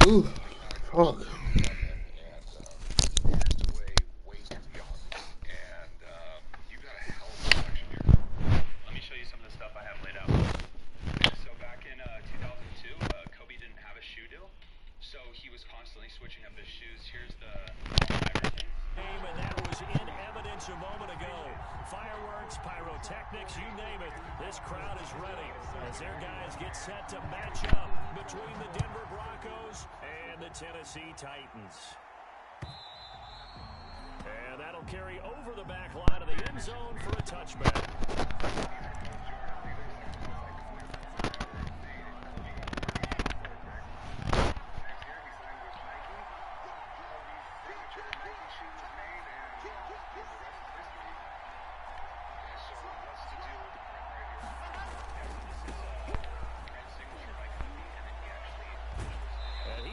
Ooh, fuck. Let me show you some of the stuff I have laid out. So back in 2002, Kobe didn't have a shoe deal, so he was constantly switching up his shoes. Here's the Iverson. And that was in evidence a moment ago. Fireworks, pyrotechnics, you name it. This crowd is ready as their guys get set to match up between the Denver Broncos and the Tennessee Titans. And that'll carry over the back line of the end zone for a touchback.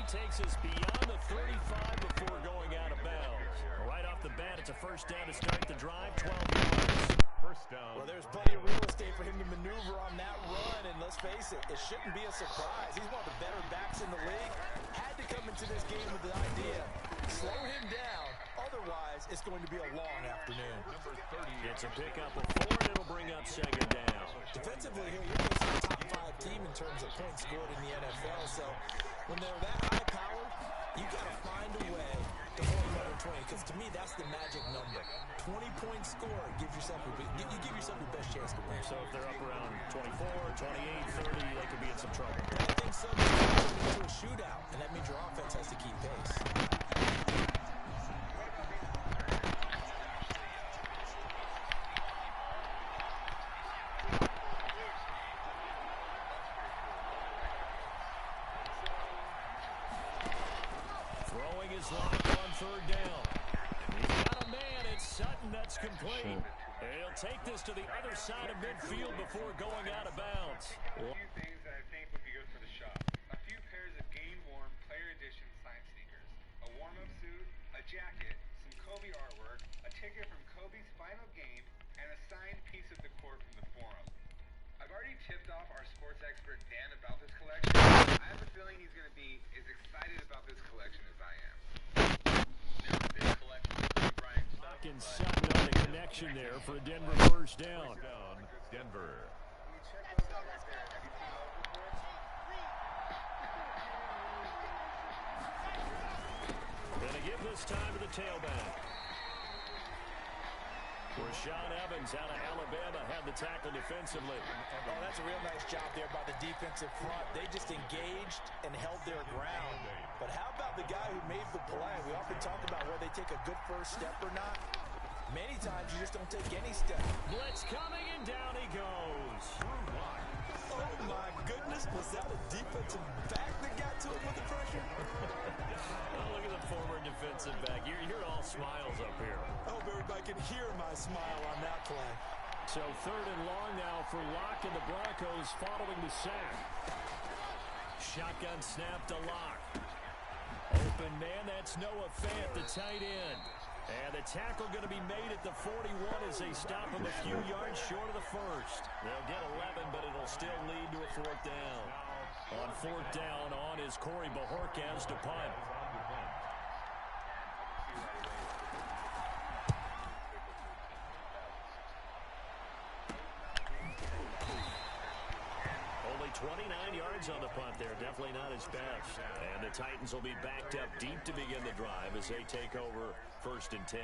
Takes us beyond the 35 before going out of bounds. Right off the bat, it's a first down to start the drive, 12 yards. First down. Well, there's plenty of real estate for him to maneuver on that run, and let's face it, it shouldn't be a surprise. He's one of the better backs in the league. Had to come into this game with the idea, slow him down, otherwise it's going to be a long afternoon. Number 30. It's a pickup of 4, and it'll bring up second down. Defensively here, you're facing a top 5 team in terms of points scored in the NFL, so when they're that high-powered, you got to find a way to hold them under 20, because to me, that's the magic number. 20-point score gives yourself you give yourself your best chance to win. So if they're up around 24, 28, 30, they could be in some trouble. I think so. Into a shootout, and that means your offense has to keep pace. Locked on third down. He's got a man. It's Sutton. That's complete. He'll take this to the other side of midfield before going out of bounds. A few things that I think would be good for the shop. A few pairs of game-worn player edition signed sneakers, a warm-up suit, a jacket, some Kobe artwork, a ticket from Kobe's final game, and a signed piece of decor from the forum. I've already tipped off our sports expert Dan about this collection. I have a feeling he's going to be as excited about this collection as I am. And Sutton on the connection there for a Denver first down. Denver. Gonna give this time to the tailback. Rashaan Evans out of Alabama had the tackle defensively. Oh, that's a real nice job there by the defensive front. They just engaged and held their ground. But how about the guy who made the play? We often talk about whether they take a good first step or not. Many times you just don't take any step. Blitz coming, and down he goes. Oh, my goodness. Was that a defensive back that got to him with the pressure? Oh, look at the former defensive back. You're all smiles up here. I hope everybody can hear my smile on that play. So third and long now for Locke and the Broncos following the sack. Shotgun snap to Locke. Open man, that's Noah Fant, the tight end. And the tackle going to be made at the 41 as they stop him a few yards short of the first. They'll get 11, but it'll still lead to a fourth down. On fourth down, on is Corey Bojorquez to punt. Only 29 yards on the punt there. Definitely not his best. And the Titans will be backed up deep to begin the drive as they take over first and 10.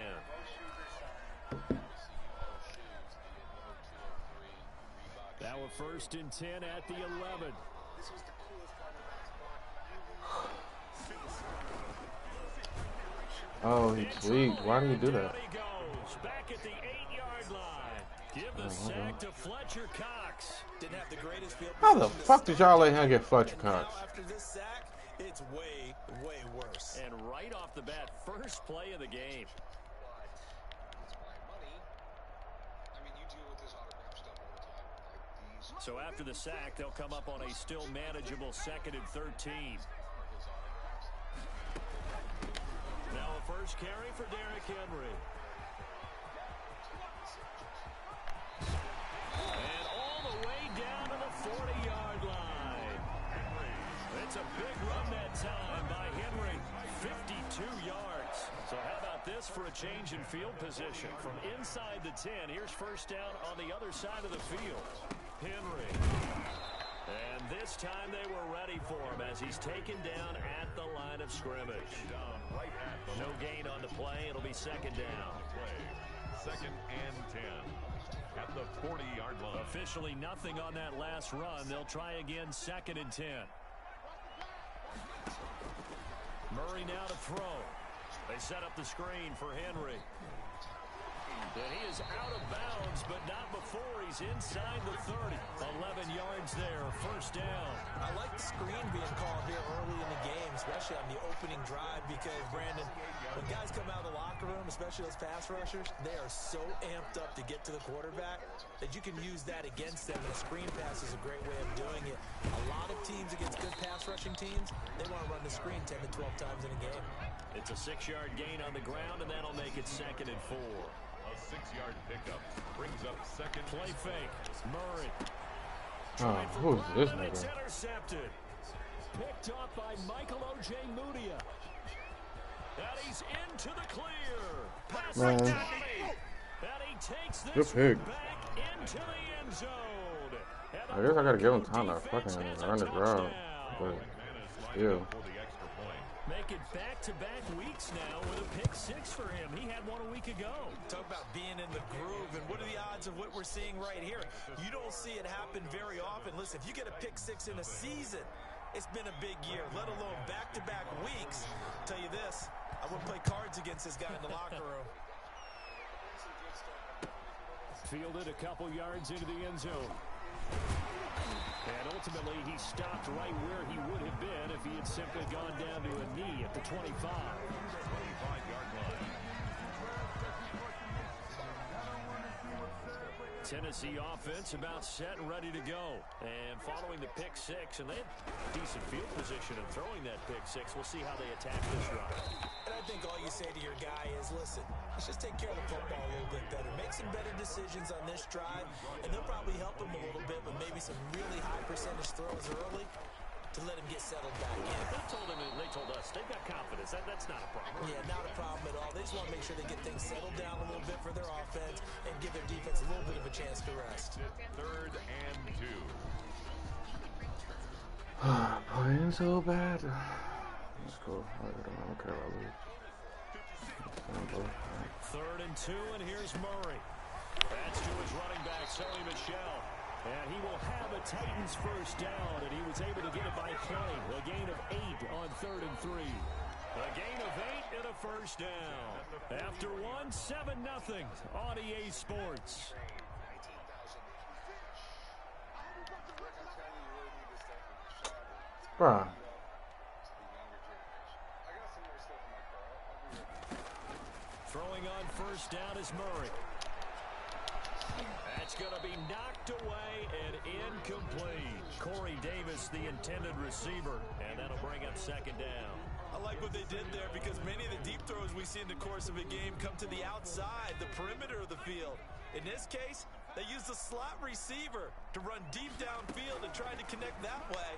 Now a first and 10 at the 11. Oh, he tweaked. Why did he do that? He goes back at the 8-yard line. Give the sack to Fletcher Cox. Didn't have the greatest field. How the fuck did y'all let him get Fletcher Cox? After this sack, it's way, way worse. And right off the bat, first play of the game. So after the sack, they'll come up on a still manageable 2nd and 13. Now a first carry for Derrick Henry. And all the way down to the 40-yard line. It's a big run that time by Henry. 52 yards. So how about this for a change in field position? From inside the 10, here's first down on the other side of the field. Henry. And this time they were ready for him as he's taken down at the line of scrimmage. No gain on the play. It'll be second down. Second and 10 at the 40-yard line. Officially nothing on that last run. They'll try again second and 10. Murray now to throw. They set up the screen for Henry. And he is out of bounds, but not before he's inside the 30. 11 yards there, first down. I like the screen being called here early in the game, especially on the opening drive, because, Brandon, when guys come out of the locker room, especially those pass rushers, they are so amped up to get to the quarterback that you can use that against them, and a screen pass is a great way of doing it. A lot of teams against good pass rushing teams, they want to run the screen 10 to 12 times in a game. It's a 6-yard gain on the ground, and that'll make it second and 4. A 6-yard pickup brings up second. Play fake. Murray. Oh, who's this And it's nigga? intercepted. Picked off by Michael O.J. Mudia. And he's into the clear. Pass Man. complete. And he takes Good this pick. one back into the end zone. And I guess I gotta give him the time to defense fucking has a run his route. touchdown. But McManus still. lining up for the extra point. Make it back-to-back weeks now with a pick 6 for him. He had one a week ago. Talk about being in the groove, and what are the odds of what we're seeing right here? You don't see it happen very often. Listen, if you get a pick 6 in a season, it's been a big year, let alone back-to-back weeks. I'll tell you this, I wouldn't play cards against this guy in the locker room. Fielded a couple yards into the end zone. And ultimately, he stopped right where he would have been if he had simply gone down to a knee at the 25. 25-yard line. Tennessee offense about set and ready to go. And following the pick 6, and they had decent field position in throwing that pick 6. We'll see how they attack this drive. And I think all you say to your guy is, listen, let's just take care of the football a little bit better. Make some better decisions on this drive, and they'll probably help him a little bit, but maybe some really high percentage throws early to let him get settled back in. They told us they've got confidence. That's not a problem. Yeah, not a problem at all. They just want to make sure they get things settled down a little bit for their offense and give their defense a little bit of a chance to rest. Third and 2. playing so bad. Let's go. I don't care about lose. Third and 2, and here's Murray. That's to his running back, Sony Michel. And he will have a Titans first down, and he was able to get it by play. A gain of 8 on 3rd and 3. A gain of 8 and a first down. After 1, 7-0 on EA Sports. Bruh. Throwing on first down is Murray. That's going to be knocked away and incomplete. Corey Davis, the intended receiver, and that'll bring up second down. I like what they did there because many of the deep throws we see in the course of a game come to the outside, the perimeter of the field. In this case, they used the slot receiver to run deep downfield and tried to connect that way.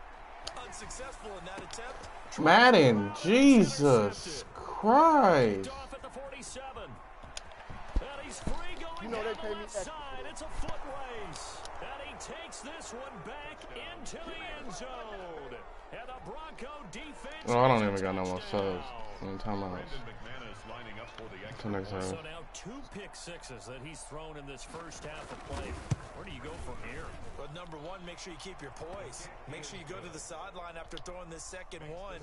Unsuccessful in that attempt. Madden, Jesus Christ. Off at the 47. And he's free going down the left side. It's a foot race. And he takes this one back into the end zone. And the Bronco defense. Oh, I don't even got no more subs. In timeouts. Brandon McManus lining up for the extra Till next point. So time. now 2 pick 6s that he's thrown in this first half of play. Where do you go from here? Well, number one, make sure you keep your poise. Make sure you go to the sideline after throwing this second one,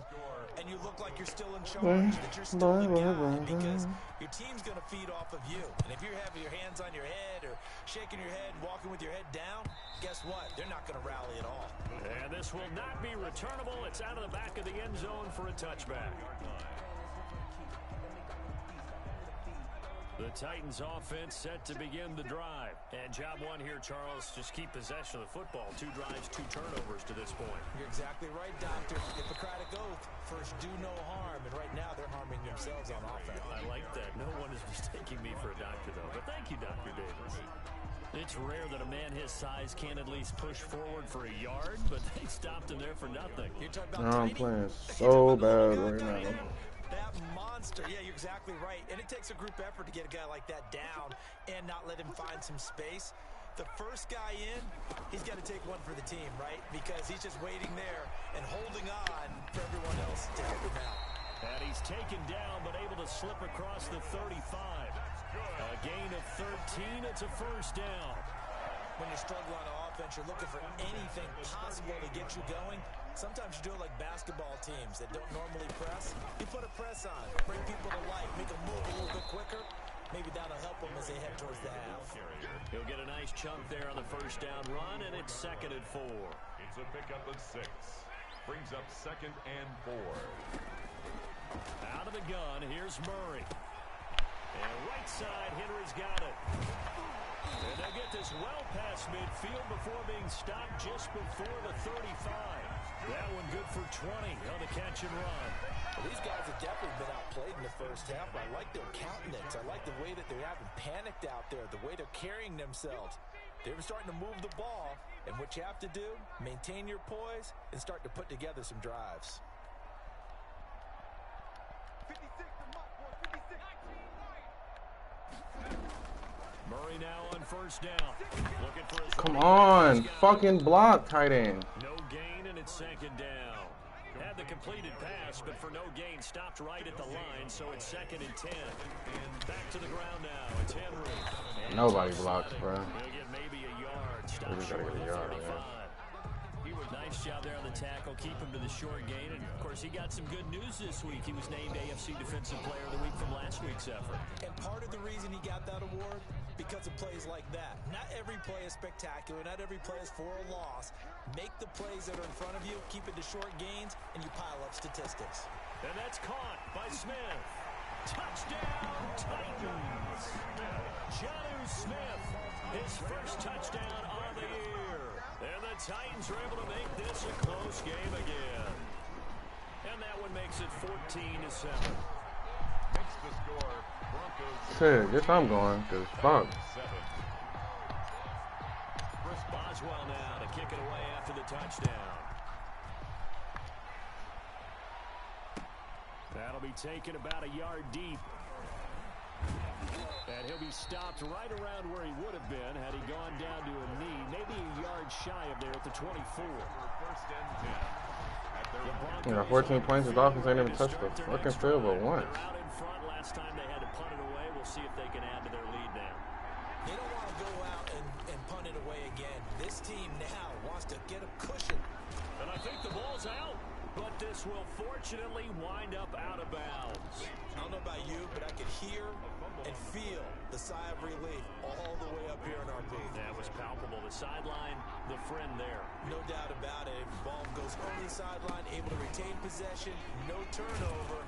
and you look like you're still in charge, that you're still the guy, because your team's going to feed off of you. And if you're having your hands on your head or shaking your head, walking with your head down, guess what? They're not going to rally at all. And this will not be returnable. It's out of the back of the end zone for a touchback. The Titans offense set to begin the drive. And job 1 here, Charles, just keep possession of the football. 2 drives, 2 turnovers to this point. You're exactly right, Doctor. Hippocratic oath, first do no harm. And right now they're harming themselves on offense. I like that. No one is mistaking me for a doctor, though. But thank you, Dr. Davis. It's rare that a man his size can't at least push forward for a yard, but they stopped him there for nothing. You're talking about I'm tiny? playing so bad right now. That monster. Yeah, you're exactly right. And it takes a group effort to get a guy like that down and not let him find some space. The first guy in, he's got to take one for the team, right? Because he's just waiting there and holding on for everyone else to help him out. And he's taken down, but able to slip across the 35. A gain of 13. It's a first down. When you're struggling on offense, you're looking for anything possible to get you going. Sometimes you do it like basketball teams that don't normally press. You put a press on, bring people to life, make them move a little bit quicker. Maybe that'll help them as they head towards the half. He'll get a nice chunk there on the first down run, and it's 2nd and 4. It's a pickup of 6. Brings up 2nd and 4. Out of the gun, here's Murray. And right side, Henry's got it. And they get this well past midfield before being stopped just before the 35. That one good for 20 on the catch and run. Well, these guys have definitely been outplayed in the first half. I like their countenance. I like the way that they haven't panicked out there, the way they're carrying themselves. They're starting to move the ball, and what you have to do, maintain your poise and start to put together some drives. 56, the mark, boy, 56. Murray now on first down. Looking for his Come on, fucking block, tight end. No gain, and it's 2nd down. Had the completed pass, but for no gain, stopped right at the line, so it's 2nd and 10. And back to the ground now. It's Henry. And Nobody blocks, bro. He'll get maybe a yard. Stop We just gotta short get a of yard, 35. man. Nice job there on the tackle. Keep him to the short gain. And, of course, he got some good news this week. He was named AFC Defensive Player of the Week from last week's effort. And part of the reason he got that award, because of plays like that. Not every play is spectacular. Not every play is for a loss. Make the plays that are in front of you, keep it to short gains, and you pile up statistics. And that's caught by Smith. Touchdown, Titans. Jonnu Smith, his first touchdown on the year. And the Titans are able to make this a close game again. And that one makes it 14-7. Makes the score Broncos. Shit, guess I'm going, cause fuck. 7. Boswell now to kick it away after the touchdown. That'll be taken about a yard deep. And he'll be stopped right around where he would have been had he gone down to a knee, maybe a yard shy of there at the 24. First and 10. You know, 14 points, his offense ain't even touched the fucking field goal once. They're out in front. Last time they had to punt it away. We'll see if they can add to their lead now. They don't want to go out and punt it away again. This team now wants to get a cushion. And I think the ball's out, but this will fortunately wind up out of bounds. I don't know about you, but I could hear and feel the sigh of relief all the way up here in our booth. That was palpable. The sideline, the friend there. No doubt about it. Ball goes over the sideline, able to retain possession, no turnover.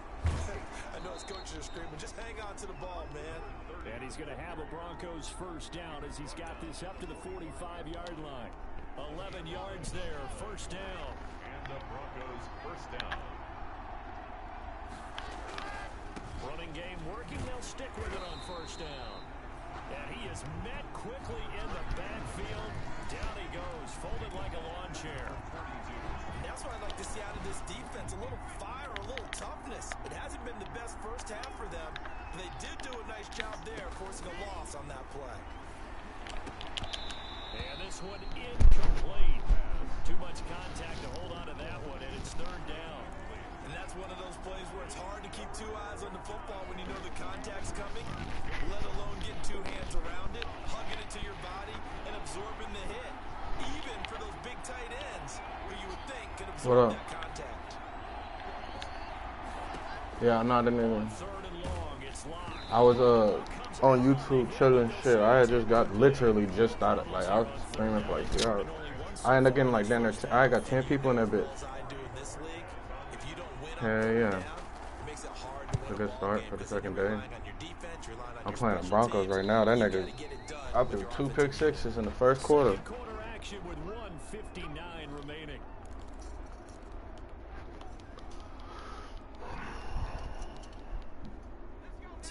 I know his coaches are screaming, just hang on to the ball, man. And he's going to have a Broncos first down as he's got this up to the 45-yard line. 11 yards there, first down. And the Broncos first down. Running game working, they'll stick with it on first down. And he is met quickly in the backfield. Down he goes, folded like a lawn chair. And that's what I like to see out of this defense. A little fire, a little toughness. It hasn't been the best first half for them, but they did do a nice job there, forcing a loss on that play. And this one incomplete. Too much contact to hold on to that one, and it's third down. And that's one of those plays where it's hard to keep two eyes on the football when you know the contact's coming, let alone getting two hands around it, hugging it to your body, and absorbing the hit. Even for those big tight ends, who you would think could absorb that contact. Yeah, no, I didn't even. Third and long, it's locked. I was on YouTube chilling shit. I had just got literally just started. Like I was streaming for like 2 hours. I ended up getting like down there. I got 10 people in that bit. Hell yeah. It's a good start for the second day. I'm playing the Broncos right now. That nigga, I threw 2 pick sixes in the first quarter. Quarter action with 1:59 remaining.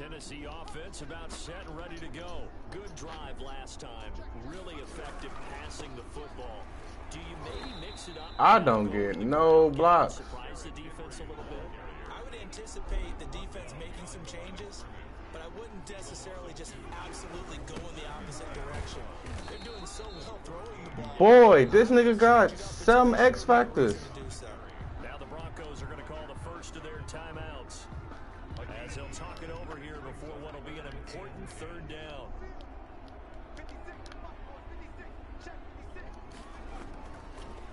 Tennessee offense about set and ready to go. Good drive last time. Really effective passing the football. Do you maybe mix it up? I don't get no blocks. Surprise the defense a little bit. I would anticipate the defense making some changes, but I wouldn't necessarily just absolutely go in the opposite direction. They're doing so well throwing the ball. Boy, this nigga got some X factors. Now the Broncos are going to call the first of their timeouts, as they'll talk it over here before what will be an important third down.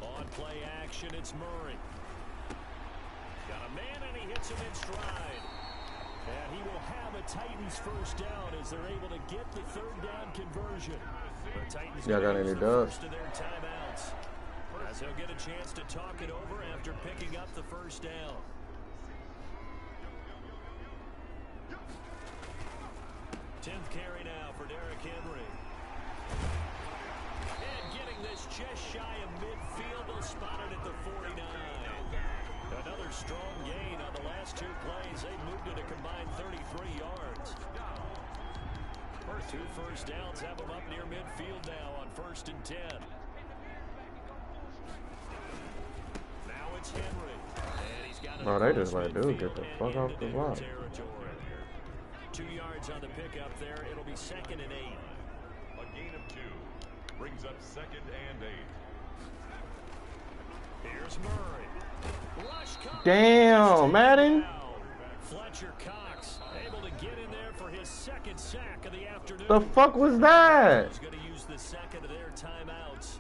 On play action, it's Murray. Got a man and he hits him in stride. And he will have a Titans first down as they're able to get the third down conversion. The Titans got any dubs? To their timeouts, as they'll get a chance to talk it over after picking up the first down. Tenth carry now for Derrick Henry. And getting this just shy of midfield, they'll spot it at the 49. Another strong gain on the last two plays. They moved it a combined 33 yards. Two first downs have them up near midfield now on 1st and 10. Now it's Henry. And he's got Bro, they just like, dude, get the fuck off the block. 2 yards on the pickup there. It'll be 2nd and 8. A gain of 2 brings up 2nd and 8. Here's Murray. Damn, Madden. Fletcher Cox able to get in there for his 2nd sack of the afternoon. The fuck was that? He's going to use the 2nd of their timeouts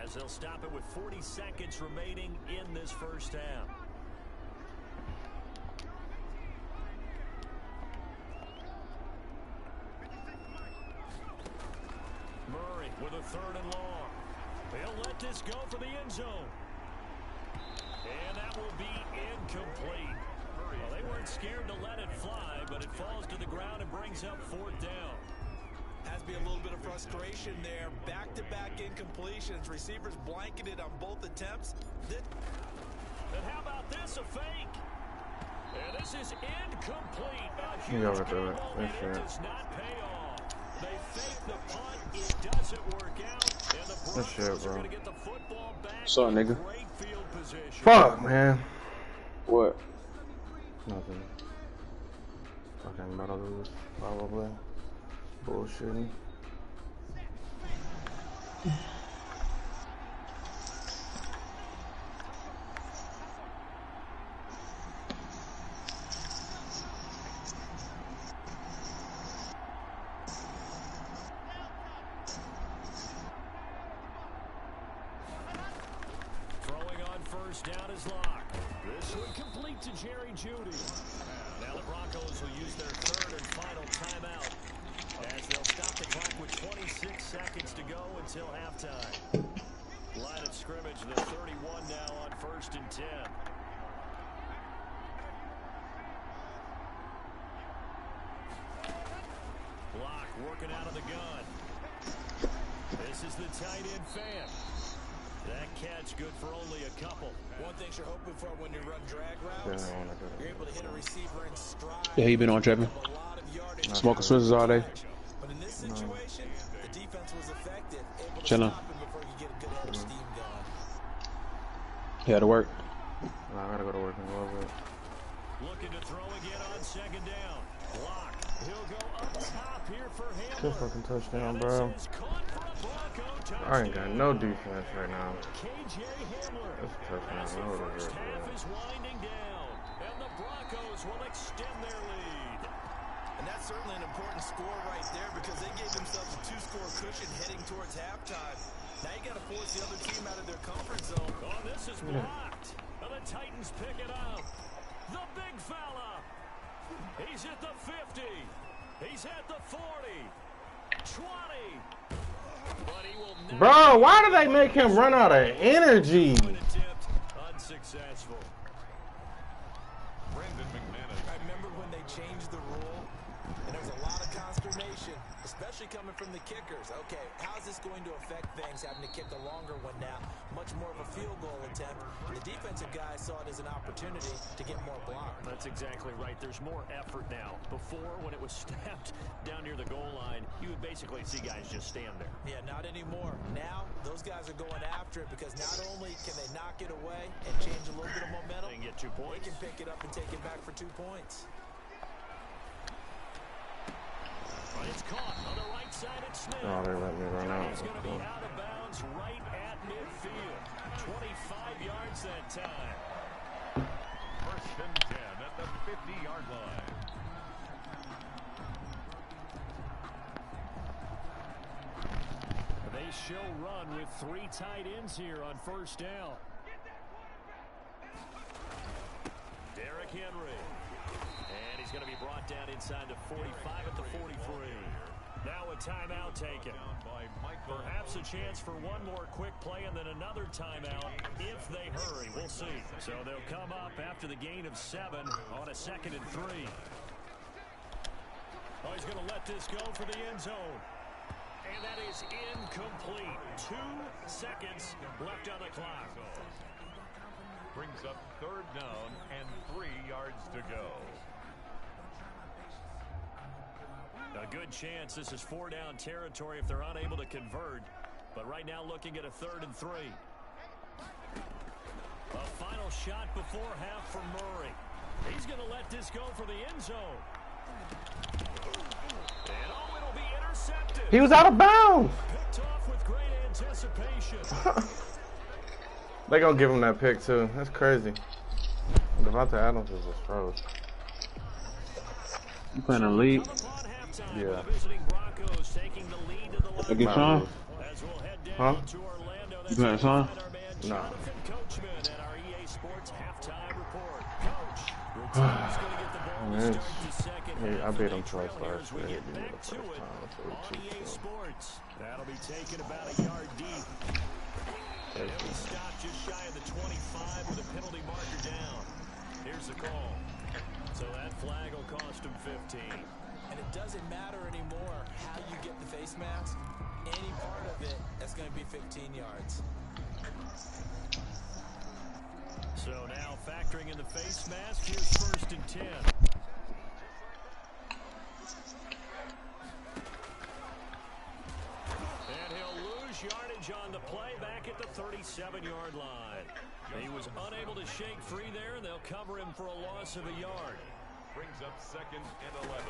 as they'll stop it with 40 seconds remaining in this first half. Murray with a 3rd and long. He'll let this go for the end zone. And that will be incomplete. Well, they weren't scared to let it fly, but it falls to the ground and brings up 4th down. Has to be a little bit of frustration there. Back-to-back incompletions. Receivers blanketed on both attempts. And how about this, a fake? And this is incomplete. A You huge gotta do it. gamble, and That's it it. does not pay off. They fake the punt. It doesn't work out. And the That's Broncos it, bro. are going to get the football back. What's up, nigga? Great field position. Fuck, man. What? Nothing. Fucking about to lose, probably. Bullshitting. Throwing on first down is Locke. This one complete to Jerry Jeudy. Now the Broncos will use their 3rd and final timeout as they'll stop the clock with 26 seconds to go until halftime. Line of scrimmage, the 31 now on 1st and 10. Locke working out of the gun. This is the tight end fan. That catch good for only a couple. One thing you're hoping for when you run drag routes, you're able to hit a receiver in stride. Yeah, you been on, Trevor? Smoking Swizzles all day. But in this situation, the defense was effective, able to Chillin'. stop him before you get a good head of steam going. He had to work. Nah, I gotta go to work in a little bit. Looking to throw again on 2nd down. Lock. He'll go up top here for Good Hamler. fucking touchdown, This bro. is caught for a Bronco touchdown. I ain't got no defense right now. KJ Hamler. That's a touchdown. As the What was first it, half bro? is winding down, and the Broncos will extend their lead. And that's certainly an important score right there because they gave themselves a 2-score cushion heading towards halftime. Now you got to force the other team out of their comfort zone. Oh, this is blocked. And the Titans pick it up. The big fella. He's at the 50. He's at the 40. 20. But he will not. Bro, why do they make him run out of energy? Attempt unsuccessful. Brandon McManus. I remember when they changed the rule, and there was a lot of consternation information, especially coming from the kickers. Okay, how's this going to affect things, having to kick a longer one now? Much more of a field goal attempt. And the defensive guys saw it as an opportunity to get more block. That's exactly right. There's more effort now. Before, when it was snapped down near the goal line, you would basically see guys just stand there. Yeah, not anymore. Now, those guys are going after it because not only can they knock it away and change a little bit of momentum, they can get 2 points. They can pick it up and take it back for 2 points. But it's caught on the right side at Smith. Oh, they let me run out. He's going to be out of bounds right at midfield. 25 yards that time. First and 10 at the 50-yard line. They show run with 3 tight ends here on first down. Derrick Henry. And he's going to be brought down inside the 45 at the 43. Now a timeout taken. Perhaps a chance for one more quick play and then another timeout if they hurry. We'll see. So they'll come up after the gain of 7 on a 2nd and 3. Oh, he's going to let this go for the end zone. And that is incomplete. 2 seconds left on the clock. Brings up 3rd down and 3 yards to go. A good chance this is 4-down territory if they're unable to convert. But right now looking at a 3rd and 3. A final shot before half for Murray. He's going to let this go for the end zone. And oh, it'll be intercepted. He was out of bounds. Picked off with great anticipation. They gonna give him that pick too. That's crazy. Devontae Adams is just froze. You playing a lead? Yeah. Against Sean? Huh? You playing Sean? No. I beat him twice last year. He beat me the first time. That'll be taken about a yard deep. They'll be stopped just shy of the 25 with a penalty marker down. Here's the call. So that flag will cost him 15. And it doesn't matter anymore how you get the face mask. Any part of it, that's going to be 15 yards. So now factoring in the face mask, here's 1st and 10. And he'll lose yardage on the play back at the 37-yard line. He was unable to shake free there, and they'll cover him for a loss of a yard. Brings up 2nd and 11.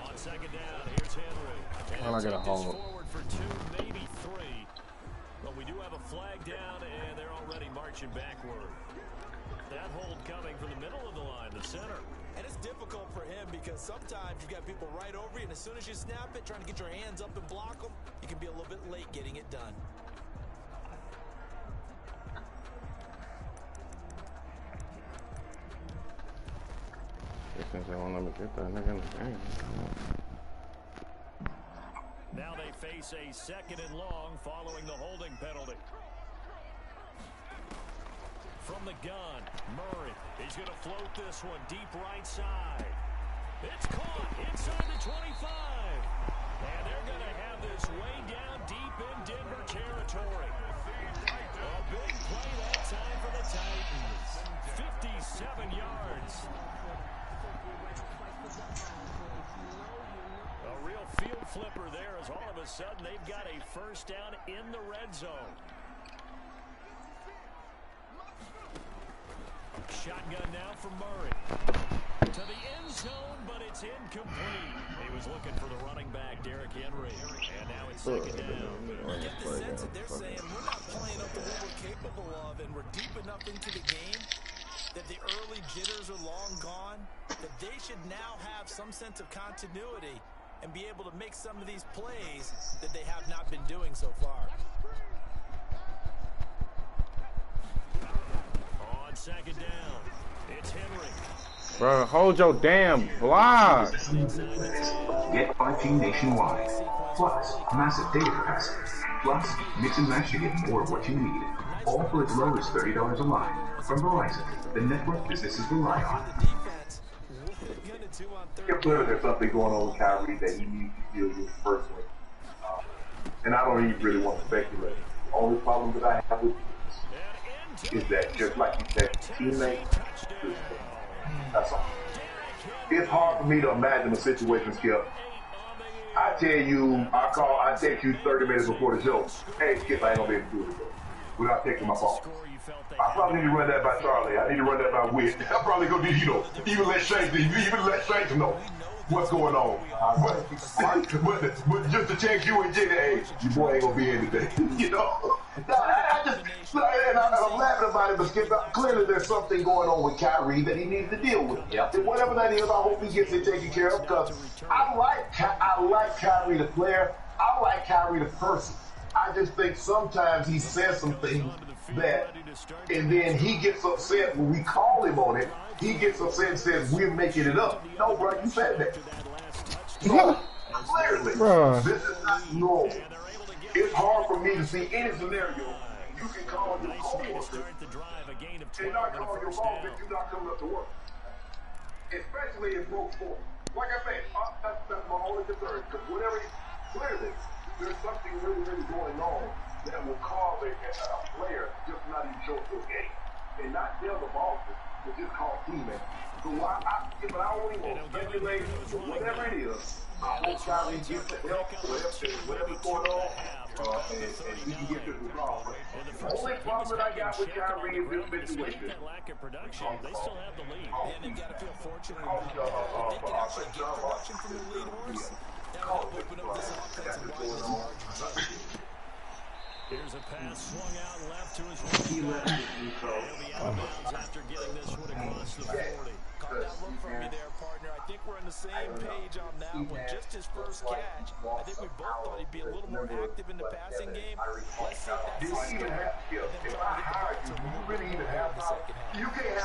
On 2nd down, here's Henry. I'm not gonna hold. Forward for 2, maybe 3. But we do have a flag down, and they're already marching backward. That hold coming from the middle of the line, the center. And it's difficult for him because sometimes you've got people right over you, and as soon as you snap it, trying to get your hands up and block them, you can be a little bit late getting it done. Since they won't let me get that nigga in the game. Now they face a 2nd and long following the holding penalty. From the gun, Murray. He's going to float this one deep right side. It's caught inside the 25. And they're going to have this way down deep in Denver territory. A big play that time for the Titans. 57 yards. A real field flipper there as all of a sudden they've got a 1st down in the red zone. Shotgun now for Murray. To the end zone, but it's incomplete. He was looking for the running back, Derrick Henry. And now it's 2nd down. You get the sense that they're saying we're not playing up to what we're capable of, and we're deep enough into the game that the early jitters are long gone, that they should now have some sense of continuity and be able to make some of these plays that they have not been doing so far. On 2nd down, it's Henry. Bro, hold your damn block. Get 5G nationwide. Plus, massive data capacity. Plus, mix and match to get more of what you need. All for as low as $30 a line. From Verizon, the network businesses rely on. The defense, we're going to Clearly there's something going on with Kyrie that he needs to deal with personally. And I don't even really want to speculate. The only problem that I have with this is that just like you said, teammates, that's all. It's hard for me to imagine a situation, Skip. I tell you, I text you 30 minutes before the show. Hey, Skip, I ain't gonna be able to do it without taking my phone. I probably need to run that by Charlie. I need to run that by Witt. I probably gonna need, even let Shanks know what's going on. But just to check you and Jenny, hey, your boy ain't gonna be in today. I'm laughing about it, but Skip, clearly there's something going on with Kyrie that he needs to deal with. Yep. And whatever that is, I hope he gets it taken care of, because I like Kyrie the player. I like Kyrie the person. I just think sometimes he says some things that, and then he gets upset when we call him on it. He gets upset and says, we're making it up. No, bro, you said that. So, clearly, this is not normal. It's hard for me to see any scenario you can call your co-worker and not call your boss if you're not coming up to work. Especially in pro sports. Like I said, that's my only concern, because clearly, there's something really, really going on that will cause a player just not even show up to a game. And not tell the bosses, but just call teammates. So but I only want to speculate, whatever it is, I hope Kyrie gets the help, whatever's going on, and we can get this resolved. The only problem that I got with Kyrie is this situation. Lack of production, they still have the lead. And they've got to feel fortunate about it. If they can actually get production from the lead horse, that will open up this offensive line. Here's a pass swung out left to his right. He'll be out of bounds after getting this one across the 40. Caught that look from me there, partner. I think we're on the same page on that one. Just his first catch. I think we both thought he'd be a little more active in the passing game. Let's see if that's even have skills. If I hire you, do you really even have the second half? You can't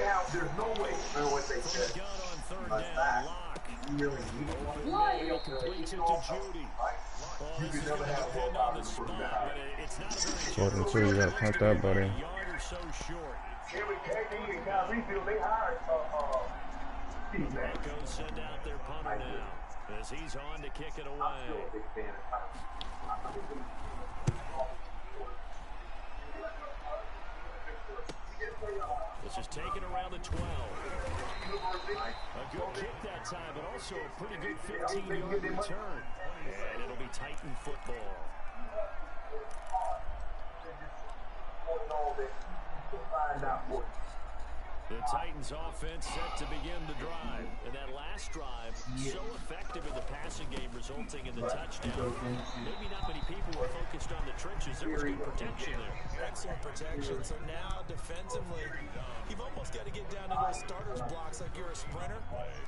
have, there's no way. What they said. Gun on third down, Lock. You really need one. Completes it to Judy. You can never have one on the spot, but it's not very Welcome to you gotta pump that, buddy. yard or so short. KD and Kyrie feel they hired Steve Nash. Broncos send out their punter now as he's on to kick it away. This is taken around the 12. A good kick that time, but also a pretty good 15-yard return. And it'll be Titan football. The Titans offense set to begin the drive. And that last drive, so effective in the passing game, resulting in the touchdown. Maybe not many people were focused on the trenches. There was good protection there. Excellent protection. So now, defensively, you've almost got to get down to those starters blocks like you're a sprinter.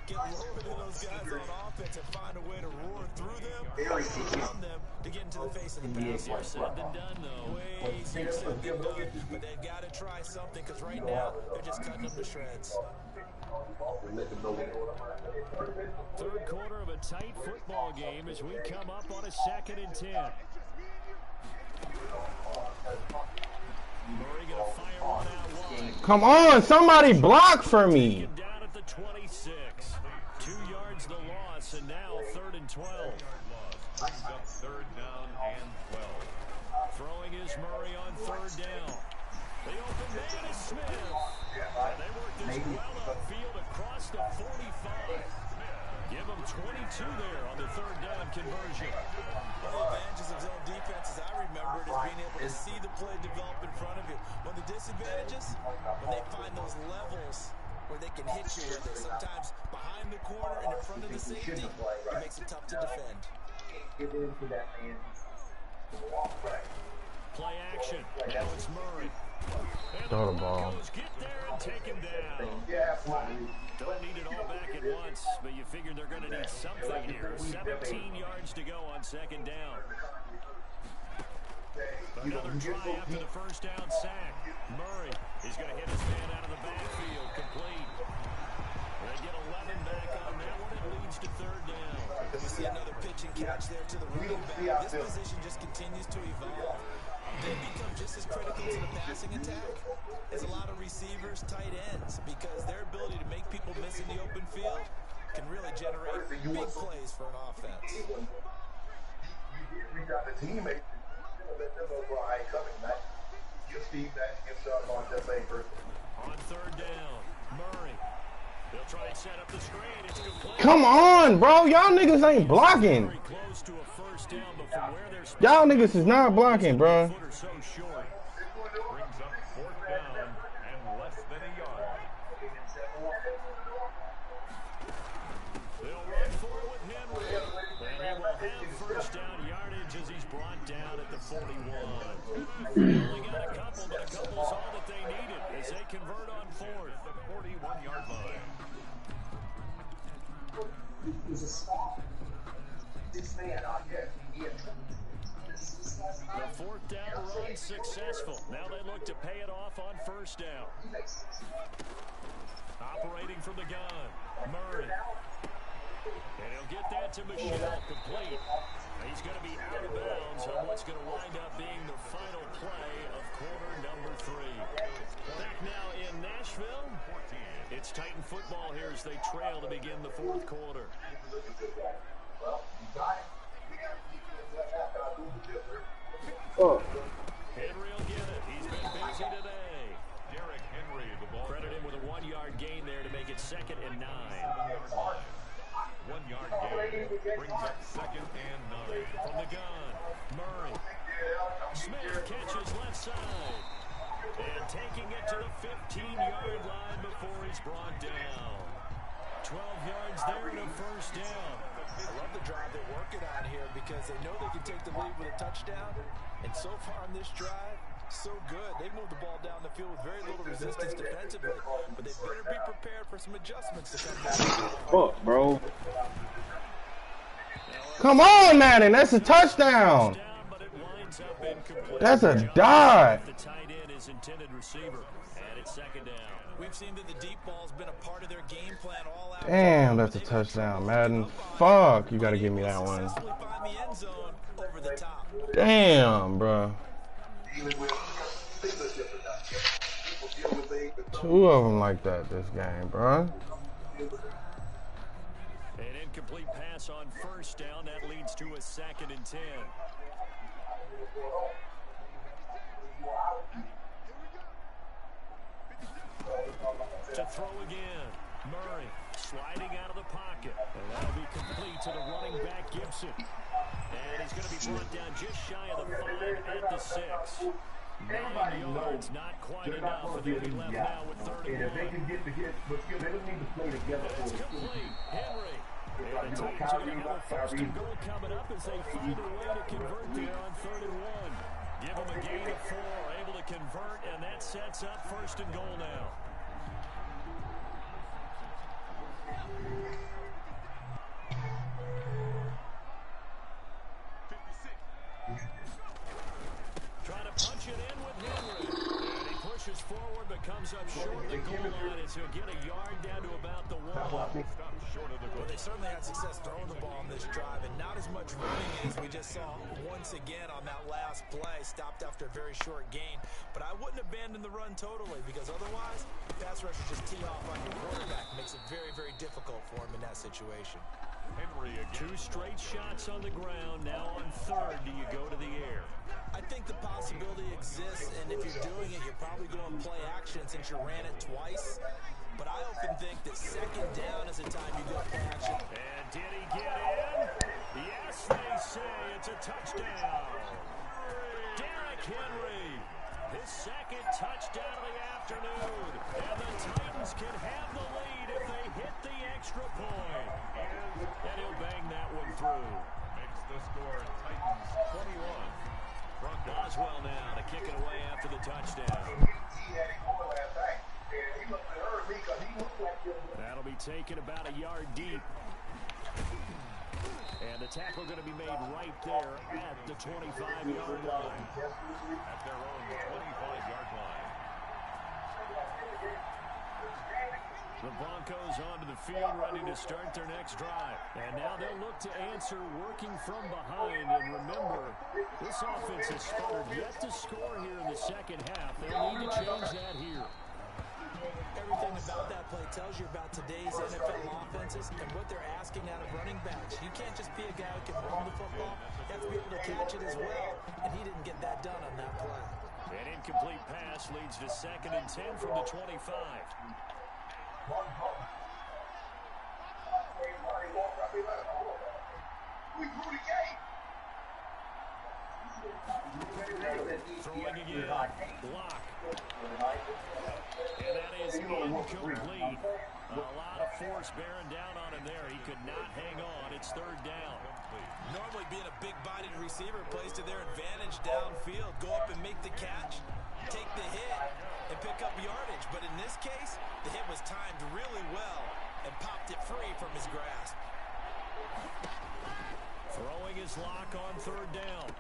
Get lower to those guys on offense and find a way to roar through them, around them, to get into the face of the pass. Easier said than done, though. Way easier said than done. But they've got to try something, because right now, they're just cutting them to shreds. Third quarter of a tight football game as we come up on a 2nd and 10. Murray gonna fire one out wide. Come on, somebody block for me. Down at the 26. 2 yards the loss, and now 3rd and 12. Brings up 3rd down and 12. Throwing is Murray on 3rd down. The open man is Smith. They worked this well upfield across the 45. Give them 22 there on the 3rd down conversion. One of the advantages of zone defense, as I remember it, is being able to see the play develop in front of you. One of the disadvantages, when they find those levels where they can hit you with it, sometimes behind the corner and in front of the safety, it makes it tough to defend. Play action. Now it's Murray. Throw the ball. Get there and take him down. Don't need it all back at once, but you figure they're going to need something here. 17 yards to go on 2nd down. Another try after the 1st down sack. Murray is going to hit his man out of the backfield, complete. They get 11 back on that one. It leads to 3rd down. We see another pitch and catch there to the running back. This position just continues to evolve. They become just as critical to the passing attack as a lot of receivers, tight ends, because their ability to make people miss in the open field can really generate big plays for an offense. You did reach out to teammates. Let them know, bro, I ain't coming, man. Give Steve Nash, give Sean Vaughn that same person. On third down, Murray. They'll try and set up the screen. It's complete. Come on, bro. Y'all niggas ain't blocking. Very close to a first down, but from where they're Y'all niggas is not blocking, bro. so short. Brings up fourth down and less than a yard. They'll run for it with Henry. And he will have first down yardage as he's brought down at the 41. They only got a couple, but a couple's all that they needed as they convert on fourth. The 41-yard line. The fourth down run successful. Now they look to pay it off on first down. Operating from the gun, Murray. And he'll get that to Michelle, complete. He's going to be out of bounds on what's going to wind up being the final play of quarter number 3. Back now in Nashville. It's Titan football here as they trail to begin the fourth quarter. Henry will get it. He's been busy today. Derrick Henry, the ball. Credit him with a 1-yard gain there to make it 2nd and 9. 1-yard gain brings up 2nd and 9. From the gun, Murray. Smith catches left side. And taking it to the 15-yard line before he's brought down. 12 yards there and a first down. I love the drive they're working on here because they know they can take the lead with a touchdown. And so far on this drive, so good. They moved the ball down the field with very little resistance defensively. But they better be prepared for some adjustments to come back. Fuck, bro. Come on, Madden. That's a touchdown. That's a dot. The tight end is intended receiver. And it's 2nd down. We've seen that the deep ball's been a part of their game plan all out. Damn, that's a touchdown, Madden. Fuck, you gotta give me that one. Damn, bro. 2 of them like that this game, bro. An incomplete pass on first down. That leads to a 2nd and 10. To throw again. Murray sliding out of the pocket. And that'll be complete to the running back, Gibson. And he's going to be brought down just shy of the 5 at the 6. 9 yards, not quite enough. And they'll be left now with 3rd and 1. It's complete. Henry. And the Titans are going to have a 1st and goal coming up as they find a way to convert there on 3rd and 1. Give them a gain of 4, able to convert, and that sets up 1st and goal now. Trying to punch it in with Henry. And he pushes forward but comes up short of the goal line as he'll get a yard down to about the 1. Stop short of the goal. Well, they certainly had success throwing the ball on this drive, and not as much running as we just saw once again on that last play. Stopped after a very short gain. But I wouldn't abandon the run totally because otherwise, pass rushers just tee off on your quarterback. Makes it very, very difficult for him in that situation. Henry again. 2 straight shots on the ground. Now on 3rd, do you go to the air? I think the possibility exists, and if you're doing it, you're probably going to play action since you ran it twice. But I often think that 2nd down is the time you go play action. And did he get in? Yes, they say it's a touchdown. Derrick Henry, his 2nd touchdown of the afternoon. And the Titans can have the lead if they hit the extra point. And he'll bang that one through. Makes the score Titans 21. Boswell now to kick it away after the touchdown. That'll be taken about a yard deep. And the tackle going to be made right there at the 25-yard line. At their own 25-yard line. The Broncos onto the field, ready to start their next drive. And now they'll look to answer working from behind. And remember, this offense has sputtered yet to score here in the 2nd half. They'll need to change that here. Everything about that play tells you about today's NFL offenses and what they're asking out of running backs. You can't just be a guy who can run the football. You have to be able to catch it as well, and he didn't get that done on that play. An incomplete pass leads to 2nd and 10 from the 25. Throwing again. Block. And that is incomplete. A lot of force bearing down on him there. He could not hang on. It's 3rd down. Normally being a big-bodied receiver plays to their advantage downfield. Go up and make the catch, take the hit, and pick up yardage. But in this case, the hit was timed really well and popped it free from his grasp. Throwing his lock on 3rd down.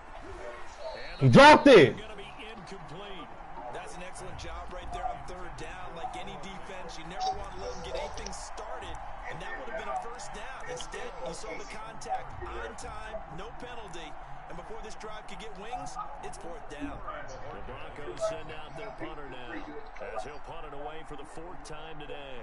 He dropped it. Going to be incomplete. That's an excellent job right there on 3rd down. Like any defense, you never want to let them get anything started, and that would have been a 1st down. Instead, you saw the contact on time, no penalty, and before this drive could get wings, it's 4th down. The Broncos send out their punter now, as he'll punt it away for the 4th time today.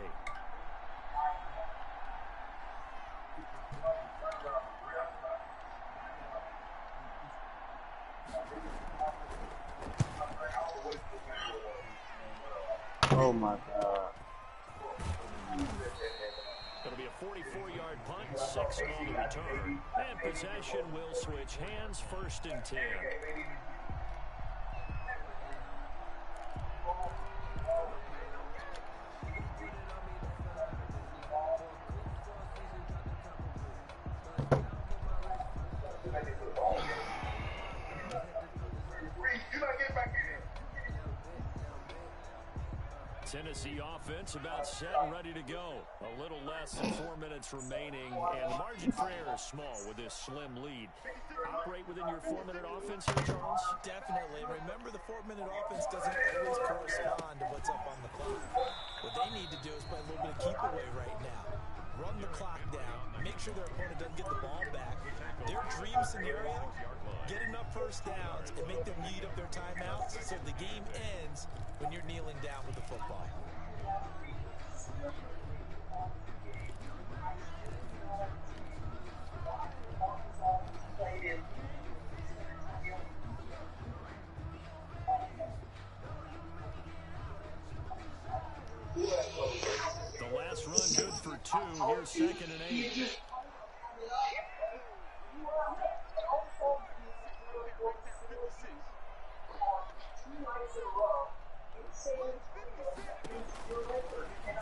Oh my God. It'll be a 44-yard punt, 6 on the return. And possession will switch hands, 1st and 10. Tennessee offense about set and ready to go. A little less than 4 minutes remaining, and the margin for error is small with this slim lead. Operate within your 4-minute offense here, Charles? Definitely. Remember, the 4-minute offense doesn't always correspond to what's up on the clock. What they need to do is play a little bit of keep away right now. Run the clock down, make sure their opponent doesn't get the ball back. Their dream scenario, get enough 1st downs and make them eat up their timeouts so the game ends when you're kneeling down with the football. The last run good for 2. Here's 2nd and 8.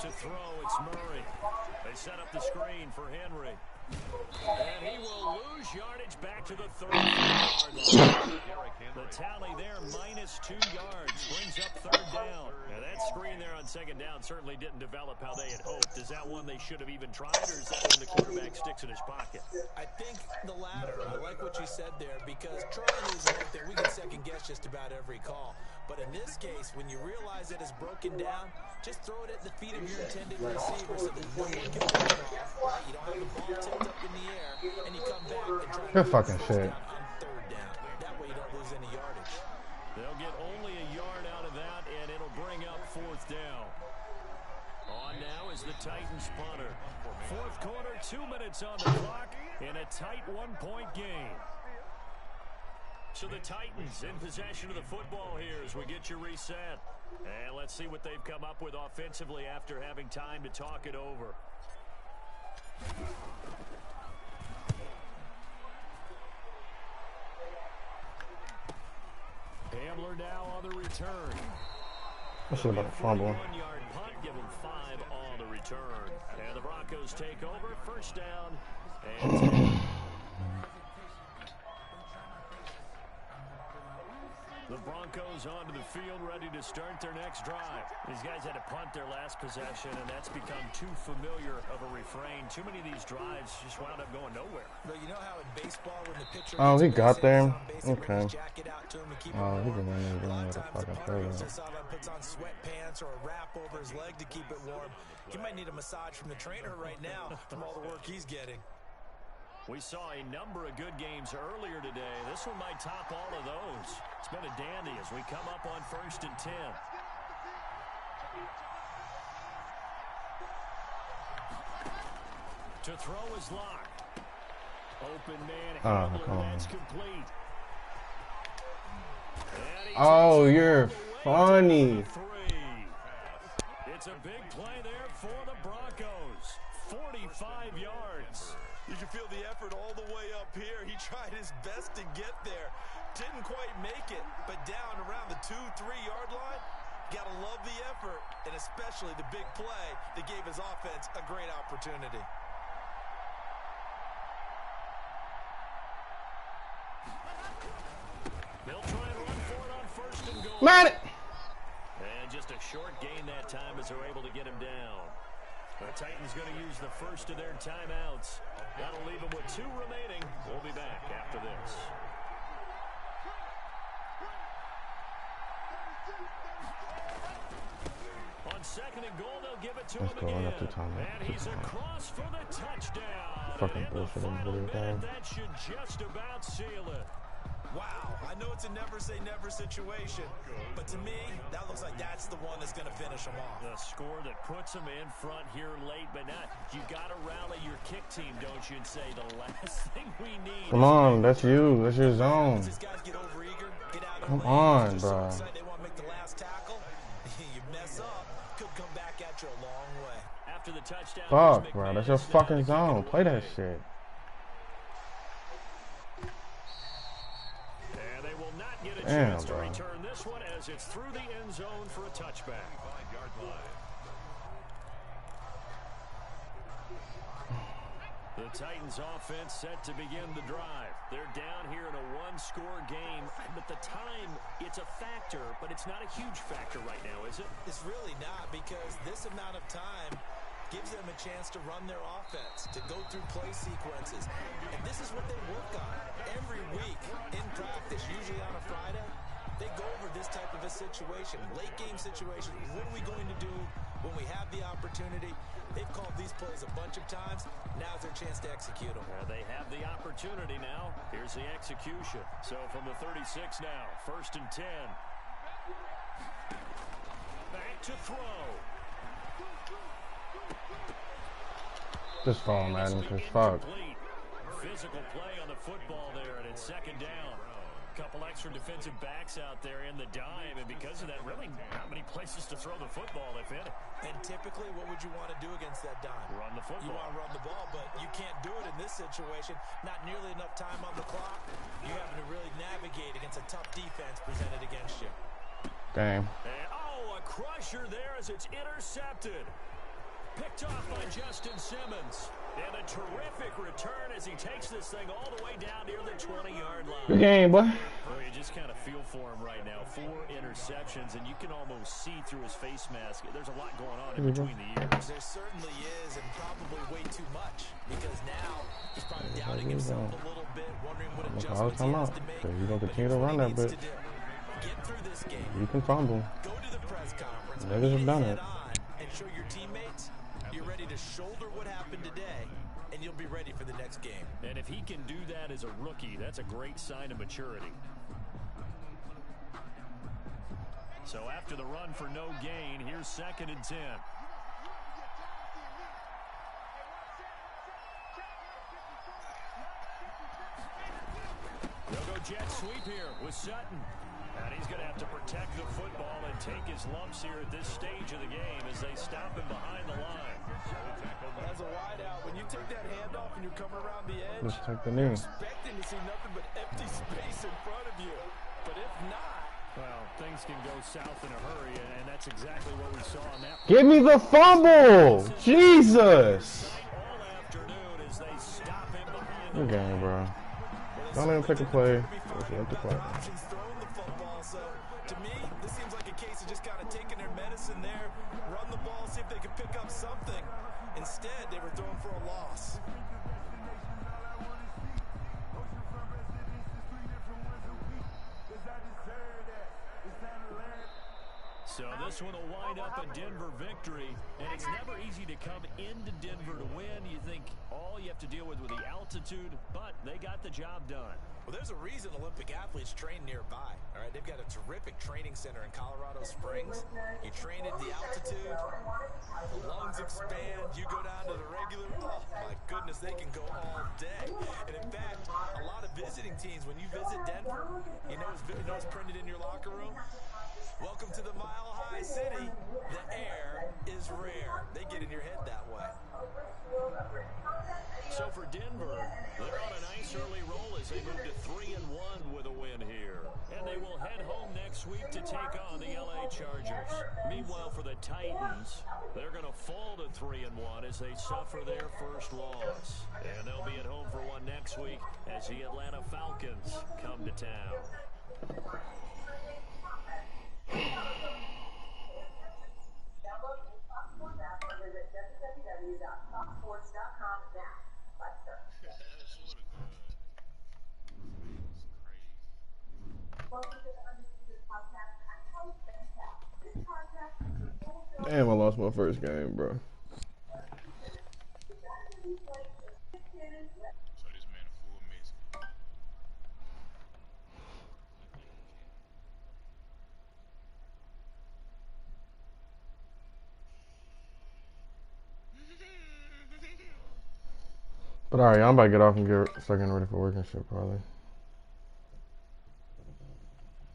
To throw, it's Murray. They set up the screen for Henry. And he will lose yardage back to the 34-yard line. The tally there, -2 yards, brings up 3rd down. Now that screen there on 2nd down certainly didn't develop how they had hoped. Is that one they should have even tried, or is that when the quarterback sticks in his pocket? I think the latter. I like what you said there, because trying is one thing. We can second-guess just about every call. But in this case, when you realize that it's broken down, just throw it at the feet of your intended receiver so that no one can pick it off. Right? You don't have the ball tipped up in the air, and you come back and try to Good fucking shit. on 3rd down. That way you don't lose any yardage. They'll get only a yard out of that, and it'll bring up 4th down. On now is the Titans punter. 4th quarter, 2 minutes on the clock, in a tight 1-point game. So the Titans in possession of the football here as we get you reset. And let's see what they've come up with offensively after having time to talk it over. Hamler now on the return. I should have been a fumble. 1-yard punt, give him 5 on the return. And the Broncos take over, 1st down and 10. The Broncos onto the field, ready to start their next drive. These guys had to punt their last possession, and that's become too familiar of a refrain. Too many of these drives just wound up going nowhere. But you know how in baseball, when the pitcher Oh, he got there? Okay. Oh, he can run it down with a fucking trailer. Puts on sweatpants or a wrap over his leg to keep it warm. He might need a massage from the trainer right now from all the work he's getting. We saw a number of good games earlier today. This one might top all of those. It's been a dandy as we come up on 1st and 10. To throw is Locke. Open man come on. That's complete. Oh, you're funny. It's a big play there for the Broncos. 45 yards. You can feel the effort all the way up here. He tried his best to get there. Didn't quite make it, but down around the 2-3 yard line, gotta love the effort, and especially the big play that gave his offense a great opportunity. They'll try and run for it on first and goal. Man! And just a short gain that time as they're able to get him down. The Titans going to use the first of their timeouts. That'll leave them with 2 remaining. We'll be back after this. On second and goal, they'll give it to him again. And he's across for the touchdown. Fucking bullshit in the video game. That should just about seal it. Wow, I know it's a never-say-never situation, but to me, that looks like that's the one that's going to finish them off. The score that puts them in front here late, but not. You got to rally your kick team, don't you, and say the last thing we need. Come on, that's you. That's your zone. Come on, bro. They want to make the last tackle. You mess up, could come back at you a long way. After the touchdown, fuck, bro. That's your fucking zone. Play that shit. Get a chance to return this one as it's through the end zone for a touchback. 5-yard line. The Titans offense set to begin the drive. They're down here in a 1-score game, but the time, it's a factor, but it's not a huge factor right now, is it? It's really not, because this amount of time gives them a chance to run their offense, to go through play sequences. And this is what they work on every week in practice, usually on a Friday. They go over this type of a situation, late game situation. What are we going to do when we have the opportunity? They've called these plays a bunch of times. Now's their chance to execute them. They have the opportunity now. Here's the execution. So from the 36 now, 1st and 10. Back to throw. Just fall, man. Just fuck. Physical play on the football there, and it's 2nd down. Couple extra defensive backs out there in the dime, and because of that, really not many places to throw the football, if any. And typically, what would you want to do against that dime? Run the football. You want to run the ball, but you can't do it in this situation. Not nearly enough time on the clock. You're having to really navigate against a tough defense presented against you. Damn. And, a crusher there as it's intercepted. Picked off by Justin Simmons. And a terrific return as he takes this thing all the way down near the 20-yard line. Good game, boy. Well, you just kind of feel for him right now. 4 interceptions, and you can almost see through his face mask. There's a lot going on in between the ears. There certainly is, and probably way too much. Because now he's probably doubting himself a little bit, wondering what adjustments he has to make. So you're going to continue to run that bit. Get through this game. You can fumble. Go to the press conference. Niggas have done it. And show your teammates you're ready to shoulder what happened today, and you'll be ready for the next game. And if he can do that as a rookie, that's a great sign of maturity. So after the run for no gain, here's 2nd and 10. They'll go jet sweep here with Sutton. And he's going to have to protect the football and take his lumps here at this stage of the game as they stop him behind the line. As a wideout, when you take that handoff and you're coming around the edge, just take the knee. You're expecting to see nothing but empty space in front of you. But if not, well, things can go south in a hurry, and that's exactly what we saw on that. Give me the fumble! Jesus! All afternoon as they stop him behind Good game, bro. Don't even pick a play. Just let the play. So, to me, this seems like a case of just kind of taking their medicine there, run the ball, see if they can pick up something. Instead, they were throwing for a loss. So this one will wind up a Denver victory, and it's never easy to come into Denver to win. You think all all you have to deal with the altitude, but they got the job done. Well, there's a reason Olympic athletes train nearby. All right, they've got a terrific training center in Colorado Springs. You train at the altitude, the lungs expand, you go down to the regular, oh my goodness, they can go all day. And in fact, a lot of visiting teams, when you visit Denver, you know it's printed in your locker room? Welcome to the Mile High City. The air is rare. They get in your head that way. So for Denver, they're on a nice early roll as they move to 3-1 with a win here. And they will head home next week to take on the LA Chargers. Meanwhile, for the Titans, they're going to fall to 3-1 as they suffer their first loss. And they'll be at home for one next week as the Atlanta Falcons come to town. Damn, I lost my first game, bro. But alright, I'm about to get off and start getting ready for work and shit, probably.